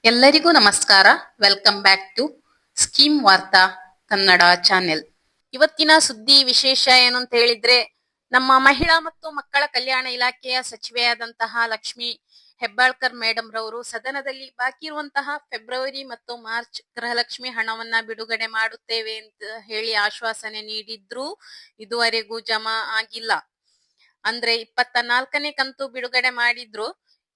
ಎಲ್ಲರಿಗೂ ನಮಸ್ಕಾರ. Welcome back to scheme ವಾರ್ತಾ ಕನ್ನಡ ಚಾನೆಲ್. ಇವತ್ತಿನ ಸುದ್ದಿ ವಿಶೇಷ ಏನು ಅಂತ ಹೇಳಿದ್ರೆ, ನಮ್ಮ ಮಹಿಳಾ ಮತ್ತು ಮಕ್ಕಳ ಕಲ್ಯಾಣ ಇಲಾಖೆಯ ಸಚಿವೆಯಾದಂತಹ ಲಕ್ಷ್ಮಿ ಹೆಬ್ಬಾಳ್ಕರ್ ಮೇಡಂ ರವರು ಸದನದಲ್ಲಿ ಬಾಕಿ ಇರುವಂತಹ ಫೆಬ್ರವರಿ ಮತ್ತು ಮಾರ್ಚ್ ಗೃಹಲಕ್ಷ್ಮಿ ಹಣವನ್ನ ಬಿಡುಗಡೆ ಮಾಡುತ್ತೇವೆ ಅಂತ ಹೇಳಿ ಆಶ್ವಾಸನೆ ನೀಡಿದ್ರು ಇದುವರೆಗೂ ಜಮಾ ಆಗಿಲ್ಲ. ಅಂದ್ರೆ 24ನೇ ಕಂತು ಬಿಡುಗಡೆ ಮಾಡಿದ್ರು,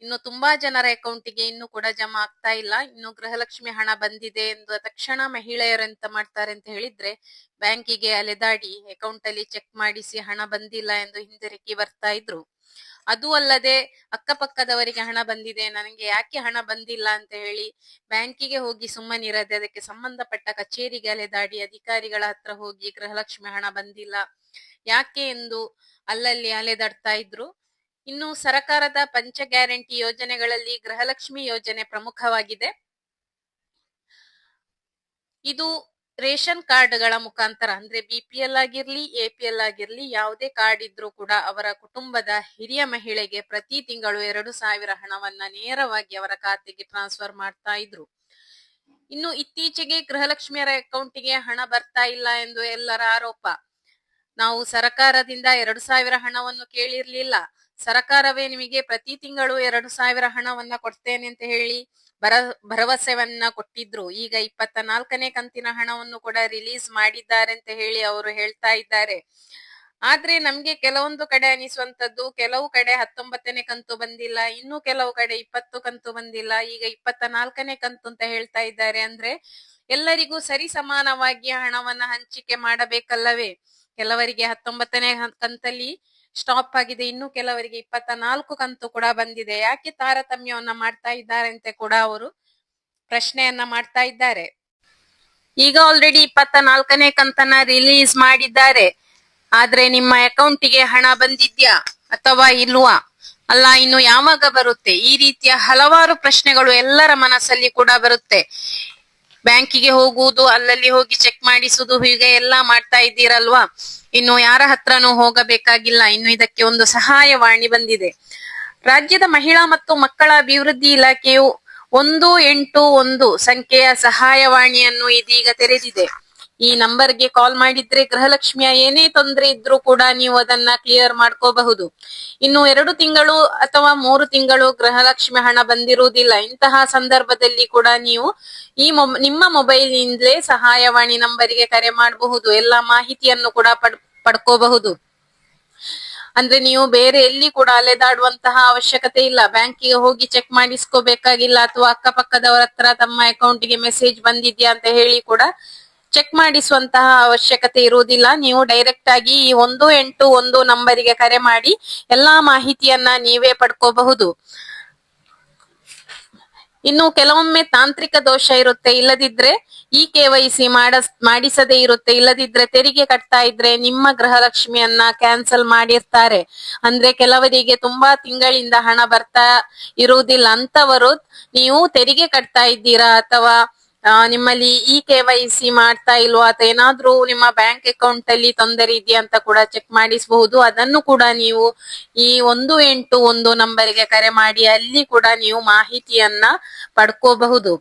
ಇನ್ನು ತುಂಬಾ ಜನರ ಅಕೌಂಟಿಗೆ ಇನ್ನು ಕೂಡ ಜಮಾ ಆಗ್ತಾ ಇಲ್ಲ. ಇನ್ನು ಗೃಹಲಕ್ಷ್ಮಿ ಹಣ ಬಂದಿದೆ ಎಂದು ತಕ್ಷಣ ಮಹಿಳೆಯರು ಎಂತ ಮಾಡ್ತಾರೆ ಅಂತ ಹೇಳಿದ್ರೆ, ಬ್ಯಾಂಕಿಗೆ ಅಲೆದಾಡಿ ಅಕೌಂಟ್ ಅಲ್ಲಿ ಚೆಕ್ ಮಾಡಿಸಿ ಹಣ ಬಂದಿಲ್ಲ ಎಂದು ಹಿಂದಿರುಗಿ ಬರ್ತಾ ಇದ್ರು. ಅದು ಅಲ್ಲದೆ ಅಕ್ಕಪಕ್ಕದವರಿಗೆ ಹಣ ಬಂದಿದೆ, ನನಗೆ ಯಾಕೆ ಹಣ ಬಂದಿಲ್ಲ ಅಂತ ಹೇಳಿ ಬ್ಯಾಂಕಿಗೆ ಹೋಗಿ ಸುಮ್ಮನಿರದೆ ಅದಕ್ಕೆ ಸಂಬಂಧಪಟ್ಟ ಕಚೇರಿಗೆ ಅಲೆದಾಡಿ ಅಧಿಕಾರಿಗಳ ಹತ್ರ ಹೋಗಿ ಗೃಹಲಕ್ಷ್ಮಿ ಹಣ ಬಂದಿಲ್ಲ ಯಾಕೆ ಎಂದು ಅಲ್ಲಲ್ಲಿ ಅಲೆದಾಡ್ತಾ ಇದ್ರು. ಇನ್ನು ಸರ್ಕಾರದ ಪಂಚ ಗ್ಯಾರಂಟಿ ಯೋಜನೆಗಳಲ್ಲಿ ಗೃಹಲಕ್ಷ್ಮಿ ಯೋಜನೆ ಪ್ರಮುಖವಾಗಿದೆ. ಇದು ರೇಷನ್ ಕಾರ್ಡ್ಗಳ ಮುಖಾಂತರ, ಅಂದ್ರೆ ಬಿಪಿಎಲ್ ಆಗಿರ್ಲಿ ಎಪಿಎಲ್ ಆಗಿರ್ಲಿ ಯಾವುದೇ ಕಾರ್ಡ್ ಇದ್ರೂ ಕೂಡ ಅವರ ಕುಟುಂಬದ ಹಿರಿಯ ಮಹಿಳೆಗೆ ಪ್ರತಿ ತಿಂಗಳು 2,000 ಹಣವನ್ನ ನೇರವಾಗಿ ಅವರ ಖಾತೆಗೆ ಟ್ರಾನ್ಸ್ಫರ್ ಮಾಡ್ತಾ ಇದ್ರು. ಇನ್ನು ಇತ್ತೀಚೆಗೆ ಗೃಹಲಕ್ಷ್ಮಿಯರ ಅಕೌಂಟಿಗೆ ಹಣ ಬರ್ತಾ ಇಲ್ಲ ಎಂದು ಎಲ್ಲರ ಆರೋಪ. ನಾವು ಸರ್ಕಾರದಿಂದ 2,000 ಹಣವನ್ನು ಕೇಳಿರ್ಲಿಲ್ಲ, ಸರ್ಕಾರವೇ ನಿಮಗೆ ಪ್ರತಿ ತಿಂಗಳು 2,000 ಹಣವನ್ನ ಕೊಡ್ತೇನೆ ಅಂತ ಹೇಳಿ ಭರವಸೆವನ್ನ ಕೊಟ್ಟಿದ್ರು. ಈಗ 24ನೇ ಕಂತಿನ ಹಣವನ್ನು ಕೂಡ ರಿಲೀಸ್ ಮಾಡಿದ್ದಾರೆ ಅಂತ ಹೇಳಿ ಅವರು ಹೇಳ್ತಾ ಇದ್ದಾರೆ. ಆದ್ರೆ ನಮ್ಗೆ ಕೆಲವೊಂದು ಕಡೆ ಅನಿಸುವಂತದ್ದು, ಕೆಲವು ಕಡೆ 19ನೇ ಕಂತು ಬಂದಿಲ್ಲ, ಇನ್ನು ಕೆಲವು ಕಡೆ 20 ಕಂತು ಬಂದಿಲ್ಲ, ಈಗ 24ನೇ ಕಂತು ಅಂತ ಹೇಳ್ತಾ ಇದ್ದಾರೆ. ಅಂದ್ರೆ ಎಲ್ಲರಿಗೂ ಸರಿ ಸಮಾನವಾಗಿ ಹಣವನ್ನ ಹಂಚಿಕೆ ಮಾಡಬೇಕಲ್ಲವೇ? ಕೆಲವರಿಗೆ 19ನೇ ಕಂತಲ್ಲಿ ಸ್ಟಾಪ್ ಆಗಿದೆ, ಇನ್ನು ಕೆಲವರಿಗೆ 24 ಕಂತು ಕೂಡ ಬಂದಿದೆ. ಯಾಕೆ ತಾರತಮ್ಯವನ್ನ ಮಾಡ್ತಾ ಇದ್ದಾರೆ ಅಂತ ಕೂಡ ಅವರು ಪ್ರಶ್ನೆಯನ್ನ ಮಾಡ್ತಾ ಇದ್ದಾರೆ. ಈಗ ಆಲ್ರೆಡಿ 24ನೇ ಕಂತನ್ನ ರಿಲೀಸ್ ಮಾಡಿದ್ದಾರೆ, ಆದ್ರೆ ನಿಮ್ಮ ಅಕೌಂಟಿಗೆ ಹಣ ಬಂದಿದ್ಯಾ ಅಥವಾ ಇಲ್ವಾ, ಅಲ್ಲ ಇನ್ನು ಯಾವಾಗ ಬರುತ್ತೆ? ಈ ರೀತಿಯ ಹಲವಾರು ಪ್ರಶ್ನೆಗಳು ಎಲ್ಲರ ಮನಸ್ಸಲ್ಲಿ ಕೂಡ ಬರುತ್ತೆ. ಬ್ಯಾಂಕಿಗೆ ಹೋಗುವುದು, ಅಲ್ಲಲ್ಲಿ ಹೋಗಿ ಚೆಕ್ ಮಾಡಿಸುವುದು, ಹೀಗೆ ಎಲ್ಲಾ ಮಾಡ್ತಾ ಇದ್ದೀರಲ್ವಾ? ಇನ್ನು ಯಾರ ಹತ್ರನೂ ಹೋಗಬೇಕಾಗಿಲ್ಲ. ಇನ್ನು ಇದಕ್ಕೆ ಒಂದು ಸಹಾಯವಾಣಿ ಬಂದಿದೆ. ರಾಜ್ಯದ ಮಹಿಳಾ ಮತ್ತು ಮಕ್ಕಳ ಅಭಿವೃದ್ಧಿ ಇಲಾಖೆಯು 181 ಸಂಖ್ಯೆಯ ಸಹಾಯವಾಣಿಯನ್ನು ಇದೀಗ ತೆರೆದಿದೆ. ಈ ನಂಬರ್ಗೆ ಕಾಲ್ ಮಾಡಿದ್ರೆ ಗೃಹಲಕ್ಷ್ಮಿಯ ಏನೇ ತೊಂದರೆ ಇದ್ರೂ ಕೂಡ ನೀವು ಅದನ್ನ ಕ್ಲಿಯರ್ ಮಾಡ್ಕೋಬಹುದು. ಇನ್ನು 2 ತಿಂಗಳು ಅಥವಾ 3 ತಿಂಗಳು ಗೃಹಲಕ್ಷ್ಮಿ ಹಣ ಬಂದಿರುವುದಿಲ್ಲ. ಇಂತಹ ಸಂದರ್ಭದಲ್ಲಿ ಕೂಡ ನೀವು ನಿಮ್ಮ ಮೊಬೈಲ್ ನಿಂದಲೇ ಸಹಾಯವಾಣಿ ನಂಬರಿಗೆ ಕರೆ ಮಾಡಬಹುದು. ಎಲ್ಲಾ ಮಾಹಿತಿಯನ್ನು ಕೂಡ ಪಡ್ಕೋಬಹುದು. ಅಂದ್ರೆ ನೀವು ಬೇರೆ ಎಲ್ಲಿ ಕೂಡ ಅಲೆದಾಡುವಂತಹ ಅವಶ್ಯಕತೆ ಇಲ್ಲ. ಬ್ಯಾಂಕಿಗೆ ಹೋಗಿ ಚೆಕ್ ಮಾಡಿಸ್ಕೋಬೇಕಾಗಿಲ್ಲ, ಅಥವಾ ಅಕ್ಕಪಕ್ಕದವರ ಹತ್ರ ತಮ್ಮ ಅಕೌಂಟ್ಗೆ ಮೆಸೇಜ್ ಬಂದಿದ್ಯಾ ಅಂತ ಹೇಳಿ ಕೂಡ ಚೆಕ್ ಮಾಡಿಸುವಂತಹ ಅವಶ್ಯಕತೆ ಇರುವುದಿಲ್ಲ. ನೀವು ಡೈರೆಕ್ಟ್ ಆಗಿ ಈ 181 ನಂಬರಿಗೆ ಕರೆ ಮಾಡಿ ಎಲ್ಲಾ ಮಾಹಿತಿಯನ್ನ ನೀವೇ ಪಡ್ಕೋಬಹುದು. ಇನ್ನು ಕೆಲವೊಮ್ಮೆ ತಾಂತ್ರಿಕ ದೋಷ ಇರುತ್ತೆ, ಇಲ್ಲದಿದ್ರೆ ಈ KYC ಮಾಡಿಸದೇ ಇರುತ್ತೆ, ಇಲ್ಲದಿದ್ರೆ ತೆರಿಗೆ ಕಟ್ತಾ ಇದ್ರೆ ನಿಮ್ಮ ಗೃಹಲಕ್ಷ್ಮಿಯನ್ನ ಕ್ಯಾನ್ಸಲ್ ಮಾಡಿರ್ತಾರೆ. ಅಂದ್ರೆ ಕೆಲವರಿಗೆ ತುಂಬಾ ತಿಂಗಳಿಂದ ಹಣ ಬರ್ತಾ ಇರುವುದಿಲ್ಲ ಅಂತವರು, ನೀವು ತೆರಿಗೆ ಕಟ್ತಾ ಇದ್ದೀರಾ ಅಥವಾ ನಿಮ್ಮಲ್ಲಿ ಈ KYC ಮಾಡ್ತಾ ಇಲ್ವಾ, ಅಥವಾ ಏನಾದ್ರೂ ನಿಮ್ಮ ಬ್ಯಾಂಕ್ ಅಕೌಂಟ್ ಅಲ್ಲಿ ತೊಂದರೆ ಇದೆಯಾ ಅಂತ ಕೂಡ ಚೆಕ್ ಮಾಡಿಸಬಹುದು. ಅದನ್ನು ಕೂಡ ನೀವು ಈ 181 ನಂಬರಿಗೆ ಕರೆ ಮಾಡಿ ಅಲ್ಲಿ ಕೂಡ ನೀವು ಮಾಹಿತಿಯನ್ನ ಪಡ್ಕೋಬಹುದು.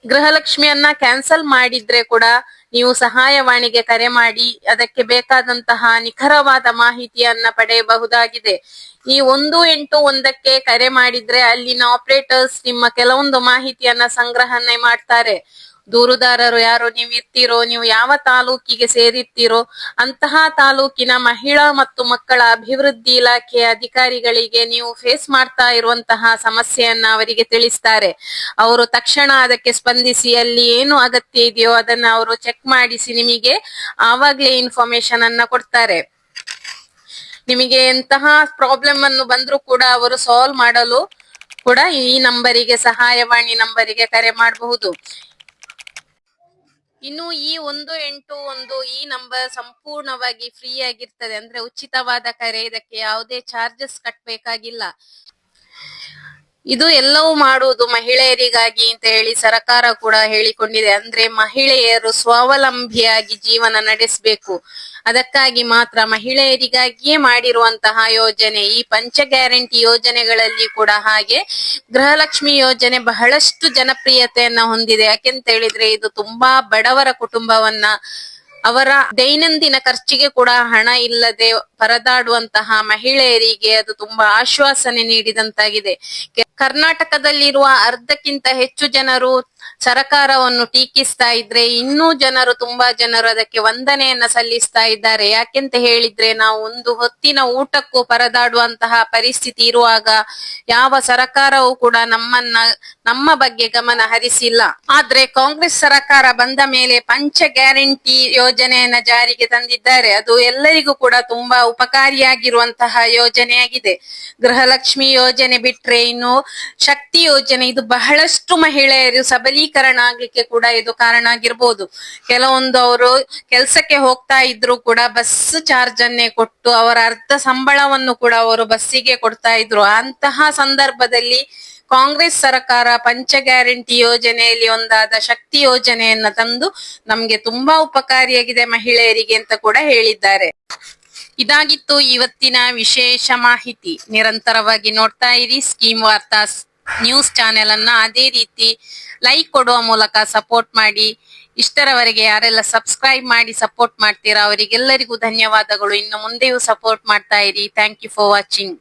ಗೃಹಲಕ್ಷ್ಮಿಯನ್ನ ಕ್ಯಾನ್ಸಲ್ ಮಾಡಿದ್ರೆ ಕೂಡ ನೀವು ಸಹಾಯವಾಣಿಗೆ ಕರೆ ಮಾಡಿ ಅದಕ್ಕೆ ಬೇಕಾದಂತಹ ನಿಖರವಾದ ಮಾಹಿತಿಯನ್ನ ಪಡೆಯಬಹುದಾಗಿದೆ. ಈ 181ಕ್ಕೆ ಕರೆ ಮಾಡಿದ್ರೆ ಅಲ್ಲಿನ ಆಪರೇಟರ್ಸ್ ನಿಮ್ಮ ಕೆಲವೊಂದು ಮಾಹಿತಿಯನ್ನ ಸಂಗ್ರಹಣೆ ಮಾಡ್ತಾರೆ. ದೂರುದಾರರು ಯಾರು ನೀವು ಇರ್ತೀರೋ, ನೀವು ಯಾವ ತಾಲೂಕಿಗೆ ಸೇರಿರ್ತೀರೋ ಅಂತಹ ತಾಲೂಕಿನ ಮಹಿಳಾ ಮತ್ತು ಮಕ್ಕಳ ಅಭಿವೃದ್ಧಿ ಇಲಾಖೆಯ ಅಧಿಕಾರಿಗಳಿಗೆ ನೀವು ಫೇಸ್ ಮಾಡ್ತಾ ಇರುವಂತಹ ಸಮಸ್ಯೆಯನ್ನ ಅವರಿಗೆ ತಿಳಿಸ್ತಾರೆ. ಅವರು ತಕ್ಷಣ ಅದಕ್ಕೆ ಸ್ಪಂದಿಸಿ ಅಲ್ಲಿ ಏನು ಅಗತ್ಯ ಇದೆಯೋ ಅದನ್ನ ಅವರು ಚೆಕ್ ಮಾಡಿಸಿ ನಿಮಗೆ ಆವಾಗ್ಲೇ ಇನ್ಫಾರ್ಮೇಶನ್ ಅನ್ನ ಕೊಡ್ತಾರೆ. ನಿಮಗೆ ಎಂತಹ ಪ್ರಾಬ್ಲಮ್ ಅನ್ನು ಬಂದ್ರೂ ಕೂಡ ಅವರು ಸಾಲ್ವ್ ಮಾಡಲು ಕೂಡ ಈ ನಂಬರಿಗೆ, ಸಹಾಯವಾಣಿ ನಂಬರಿಗೆ ಕರೆ ಮಾಡಬಹುದು. ಇನ್ನು ಈ 181 ಈ ನಂಬರ್ ಸಂಪೂರ್ಣವಾಗಿ ಫ್ರೀ ಆಗಿರ್ತದೆ, ಅಂದ್ರೆ ಉಚಿತವಾದ ಕರೆ. ಇದಕ್ಕೆ ಯಾವುದೇ ಚಾರ್ಜಸ್ ಕಟ್ಟಬೇಕಾಗಿಲ್ಲ. ಇದು ಎಲ್ಲವೂ ಮಾಡುವುದು ಮಹಿಳೆಯರಿಗಾಗಿ ಅಂತ ಹೇಳಿ ಸರ್ಕಾರ ಕೂಡ ಹೇಳಿಕೊಂಡಿದೆ. ಅಂದ್ರೆ ಮಹಿಳೆಯರು ಸ್ವಾವಲಂಬಿಯಾಗಿ ಜೀವನ ನಡೆಸಬೇಕು, ಅದಕ್ಕಾಗಿ ಮಾತ್ರ ಮಹಿಳೆಯರಿಗಾಗಿಯೇ ಮಾಡಿರುವಂತಹ ಯೋಜನೆ ಈ ಪಂಚ ಗ್ಯಾರಂಟಿ ಯೋಜನೆಗಳಲ್ಲಿ ಕೂಡ. ಹಾಗೆ ಗೃಹಲಕ್ಷ್ಮಿ ಯೋಜನೆ ಬಹಳಷ್ಟು ಜನಪ್ರಿಯತೆಯನ್ನ ಹೊಂದಿದೆ. ಯಾಕೆಂತ ಹೇಳಿದ್ರೆ ಇದು ತುಂಬಾ ಬಡವರ ಕುಟುಂಬವನ್ನ, ಅವರ ದೈನಂದಿನ ಖರ್ಚಿಗೆ ಕೂಡ ಹಣ ಇಲ್ಲದೆ ಪರದಾಡುವಂತಹ ಮಹಿಳೆಯರಿಗೆ ಅದು ತುಂಬಾ ಆಶ್ವಾಸನೆ ನೀಡಿದಂತಾಗಿದೆ. ಕರ್ನಾಟಕದಲ್ಲಿರುವ ಅರ್ಧಕ್ಕಿಂತ ಹೆಚ್ಚು ಜನರು ಸರಕಾರವನ್ನು ಟೀಕಿಸ್ತಾ ಇದ್ರೆ, ಇನ್ನೂ ತುಂಬಾ ಜನರು ಅದಕ್ಕೆ ವಂದನೆಯನ್ನ ಸಲ್ಲಿಸ್ತಾ ಇದ್ದಾರೆ. ಯಾಕೆಂತ ಹೇಳಿದ್ರೆ ನಾವು ಒಂದು ಹೊತ್ತಿನ ಊಟಕ್ಕೂ ಪರದಾಡುವಂತಹ ಪರಿಸ್ಥಿತಿ ಇರುವಾಗ ಯಾವ ಸರಕಾರವೂ ಕೂಡ ನಮ್ಮ ಬಗ್ಗೆ ಗಮನ ಹರಿಸಿಲ್ಲ. ಆದ್ರೆ ಕಾಂಗ್ರೆಸ್ ಸರಕಾರ ಬಂದ ಮೇಲೆ ಪಂಚ ಗ್ಯಾರಂಟಿ ಯೋಜನೆಯನ್ನ ಜಾರಿಗೆ ತಂದಿದ್ದಾರೆ. ಅದು ಎಲ್ಲರಿಗೂ ಕೂಡ ತುಂಬಾ ಉಪಕಾರಿಯಾಗಿರುವಂತಹ ಯೋಜನೆಯಾಗಿದೆ. ಗೃಹಲಕ್ಷ್ಮಿ ಯೋಜನೆ ಬಿಟ್ರೆ ಇನ್ನು ಶಕ್ತಿ ಯೋಜನೆ, ಇದು ಬಹಳಷ್ಟು ಮಹಿಳೆಯರು ಸಬಲೀಕರಣ ಆಗ್ಲಿಕ್ಕೆ ಕೂಡ ಇದು ಕಾರಣ ಆಗಿರ್ಬೋದು. ಕೆಲವೊಂದು ಅವರು ಕೆಲ್ಸಕ್ಕೆ ಹೋಗ್ತಾ ಇದ್ರು ಕೂಡ ಬಸ್ ಚಾರ್ಜ್ ಅನ್ನೇ ಕೊಟ್ಟು ಅವರ ಅರ್ಧ ಸಂಬಳವನ್ನು ಕೂಡ ಅವರು ಬಸ್ಸಿಗೆ ಕೊಡ್ತಾ ಇದ್ರು. ಅಂತಹ ಸಂದರ್ಭದಲ್ಲಿ ಕಾಂಗ್ರೆಸ್ ಸರ್ಕಾರ ಪಂಚ ಗ್ಯಾರಂಟಿ ಯೋಜನೆಯಲ್ಲಿ ಒಂದಾದ ಶಕ್ತಿ ಯೋಜನೆಯನ್ನ ತಂದು ನಮ್ಗೆ ತುಂಬಾ ಉಪಕಾರಿಯಾಗಿದೆ ಮಹಿಳೆಯರಿಗೆ ಅಂತ ಕೂಡ ಹೇಳಿದ್ದಾರೆ. ಇದಾಗಿತ್ತು ಇವತ್ತಿನ ವಿಶೇಷ ಮಾಹಿತಿ. ನಿರಂತರವಾಗಿ ನೋಡ್ತಾ ಇರಿ ಸ್ಕೀಮ್ ವಾರ್ತಾ ನ್ಯೂಸ್ ಚಾನೆಲ್ ಅನ್ನ. ಅದೇ ರೀತಿ ಲೈಕ್ ಕೊಡುವ ಮೂಲಕ ಸಪೋರ್ಟ್ ಮಾಡಿ. ಇಷ್ಟರವರೆಗೆ ಯಾರೆಲ್ಲ ಸಬ್ಸ್ಕ್ರೈಬ್ ಮಾಡಿ ಸಪೋರ್ಟ್ ಮಾಡ್ತೀರಾ ಅವರಿಗೆಲ್ಲರಿಗೂ ಧನ್ಯವಾದಗಳು. ಇನ್ನು ಮುಂದೆಯೂ ಸಪೋರ್ಟ್ ಮಾಡ್ತಾ ಇರಿ. Thank you for watching.